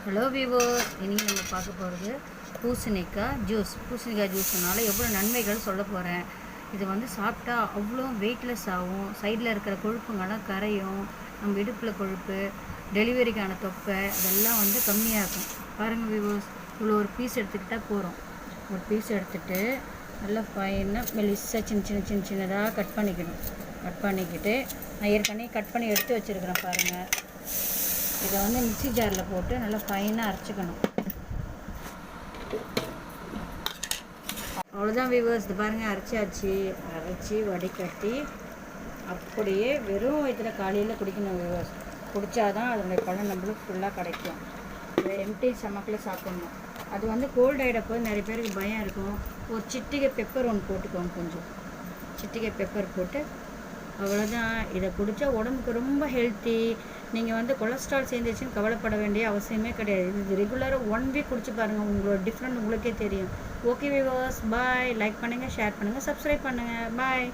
Hello விவோஸ், இன்றைக்கி நம்ம பார்க்க போகிறது பூசணிக்காய் ஜூஸ்னால எவ்வளோ நன்மைகள் சொல்ல போகிறேன். இது வந்து சாப்பிட்டா அவ்வளோ வெயிட்லெஸ் ஆகும். சைடில் இருக்கிற கொழுப்புங்கெல்லாம் கரையும். நம்ம இடுப்பில் கொழுப்பு, டெலிவரிக்கான தொப்பை அதெல்லாம் வந்து கம்மியாகும். பாருங்கள் விவோஸ், இவ்வளோ ஒரு பீஸ் எடுத்துக்கிட்டால் போகிறோம். ஒரு பீஸ் எடுத்துகிட்டு நல்லா ஃபைனாக மெலிசாக சின்னதாக கட் பண்ணிக்கிட்டு நான் ஏற்கனவே கட் பண்ணி எடுத்து வச்சுருக்கிறேன். பாருங்கள், இதை வந்து மிக்ஸி ஜாரில் போட்டு நல்லா ஃபைனாக அரைச்சிக்கணும். அவ்வளோதான் வியூவர்ஸ், இது பாருங்கள் அரைச்சி வடிகட்டி அப்படியே வெறும் வயிற்றில் காலையில் குடிக்கணும் வியூவர்ஸ். குடித்தாதான் அதனுடைய பலன் நம்மளுக்கு ஃபுல்லாக கிடைக்கும். எம்டி ஸ்டமக்கில் சாப்பிட்ணும். அது வந்து கோல்ட் ஆகிடப்போ நிறைய பேருக்கு பயம் இருக்கும். ஒரு சிட்டிகை பெப்பர் ஒன்று போட்டுக்கோங்க, கொஞ்சம் சிட்டிகை பெப்பர் போட்டு அவ்வளோதான். இதை குடித்தா உடம்புக்கு ரொம்ப ஹெல்த்தி. நீங்கள் வந்து கொலஸ்ட்ரால் சேர்ந்துச்சுன்னு கவலைப்பட வேண்டிய அவசியமே கிடையாது. இது ரெகுலராக 1 வீக் குடிச்சு பாருங்கள், உங்களோட டிஃப்ரெண்ட் உங்களுக்கே தெரியும். ஓகே வியூவர்ஸ், பாய். லைக் பண்ணுங்கள், ஷேர் பண்ணுங்கள், சப்ஸ்கிரைப் பண்ணுங்கள். பாய்.